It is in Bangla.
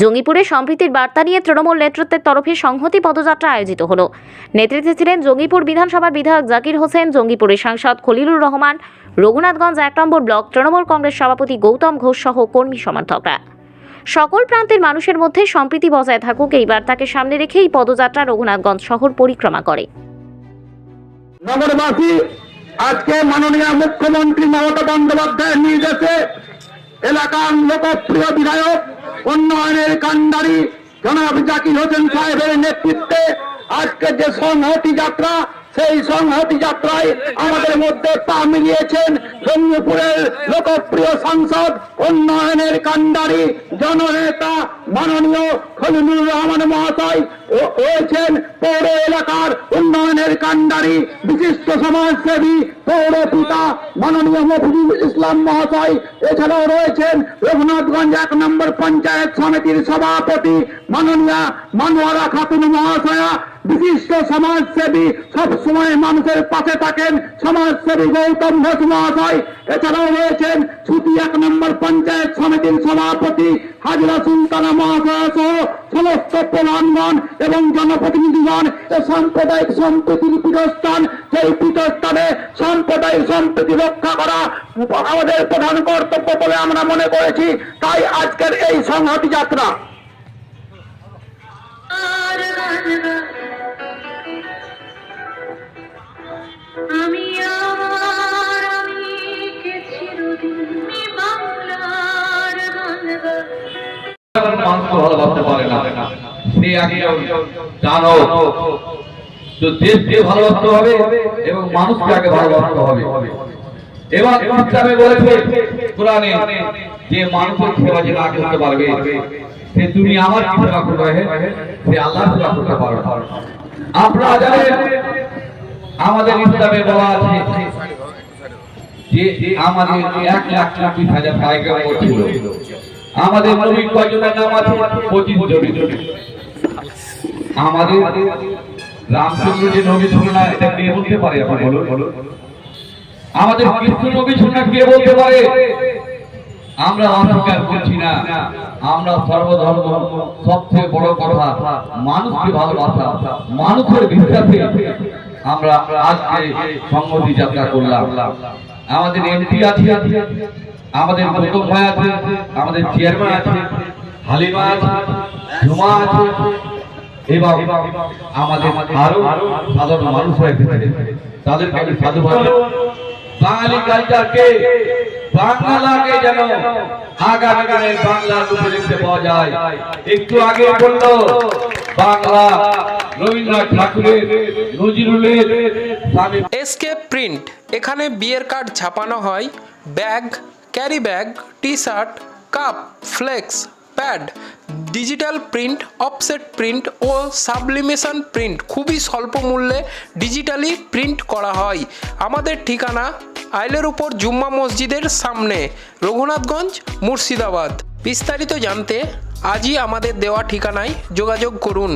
জঙ্গিপুরে সম্প্রীতির বার্তা নিয়ে তৃণমূল নেতৃত্বের তরফে সংহতি পদযাত্রা আয়োজিত হলো। নেতৃত্বে ছিলেন জঙ্গিপুর বিধানসভার বিধায়ক জাকির হোসেন, জঙ্গিপুরের সাংসদ খলিলুর রহমান, রঘুনাথগঞ্জ ১ নম্বর ব্লক তৃণমূল কংগ্রেস সভাপতি গৌতম ঘোষ সহ কর্মী সমর্থকরা। সকল প্রান্তের মানুষের মধ্যে সম্প্রীতি বজায় থাকুক এই বার্তাকে সামনে রেখে এই পদযাত্রা রঘুনাথগঞ্জ শহর পরিক্রমা করে। নগরবাসী আজকে মাননীয় মুখ্যমন্ত্রী মমতা বন্দ্যোপাধ্যায়ের নির্দেশে এলাকার লোকপ্রিয় বিধায়ক উন্নয়নের কান্ডারি জনাব জাকির হোসেন সাহেবের নেতৃত্বে আজকে যে সংহতি যাত্রা, সেই সংহতি যাত্রায় আমাদের মধ্যে পা মিলিয়েছেন জঙ্গিপুরের লোকপ্রিয় সাংসদ উন্নয়নের কান্ডারি জননেতা মাননীয় খলিলুর রহমান মহাশয় রয়েছেন, পৌর এলাকার উন্নয়নের কান্ডারি বিশিষ্ট সমাজসেবী পৌর পিতা মাননীয় মফিজুল ইসলাম মহাশয়। এছাড়াও রয়েছেন রঘুনাথগঞ্জ ১ নম্বর পঞ্চায়েত সমিতির সভাপতি মাননীয় মানোয়ারা খাতুন মহাশয়া, বিশিষ্ট সমাজসেবী সবসময় মানুষের পাশে থাকেন সমাজসেবী গৌতম ঘোষ মহাশয়। এছাড়াও রয়েছেন ছুটি ১ নম্বর পঞ্চায়েত সমিতির সভাপতি হাজরা সুলতানা মহাশয় সহ সমস্ত প্রধানগণ এবং জনপ্রতিনিধিগণ। সাম্প্রদায়িক সম্প্রীতির পীঠস্থান, সেই পীঠস্থানে সাম্প্রদায়িক সম্প্রীতি রক্ষা করা আমাদের প্রধান কর্তব্য বলে আমরা মনে করেছি। তাই আজকের এই সংহতি যাত্রা। মানুষকে ভালোবাসতে পারে না, সে একজন জানো তো দেশকে ভালোবাসতে হবে এবং মানুষকে আগে ভালোবাসতে হবে। এবার ইসলামে বলেছে কোরআনে যে মানুষের সেবা যে না করতে পারবে সে তুমি আমার কি সেবা করবে, সে আল্লাহর সেবা করতে পারবে। আপনারা জানেন আমাদের ইসলামে বলা আছে যে আমাদের ১,২০,০০০ পয়গম্বর ছিল, আমাদের নবী কয়জনের নাম আছে? ২৫ জন। আমাদের রামচন্দ্র যে নবী ছিল না, এটা কে বলতে পারে? আপনি বলুন। আমাদের কৃষ্ণ নবী ছিল না, কে বলতে পারে? আমরা অস্বীকার করছি না। আমরা সর্বধর্ম, সবচেয়ে বড় কথা মানুষকে ভালোবাসা, মানুষের বিশ্বাসে আমরা আজকে সংহতি যাত্রা করলাম। আমাদের এমপি আছে, আমাদের গৌতম ভাই আছে, আমাদের চেয়ারম্যান আছে, হালিমা আছে, ঝুমা আছে, এবং আমাদের আরো সাধারণ মানুষ রয়েছে। তাদেরকে আমি সাধুবাদ। বাঙালি কালচারকে, বাংলাকে যেন আগামী দিনে বাংলার রূপে দেখতে পাওয়া যায়। একটু আগে বললো বাংলা রবীন্দ্রনাথ ঠাকুরের, নজরুলের। এসকেপ প্রিন্ট, এখানে বিয়ের কার্ড ছাপানো হয়, bag, carry bag, T shirt, cup, flex, pad, digital print, offset print ও সাবলিমেশন প্রিন্ট খুবই স্বল্প মূল্যে ডিজিটালি প্রিন্ট করা হয়। আমাদের ঠিকানা আইলের উপর জুম্মা মসজিদের সামনে, রঘুনাথগঞ্জ, মুর্শিদাবাদ। বিস্তারিত জানতে আজই আমাদের দেওয়া ঠিকানায় যোগাযোগ করুন।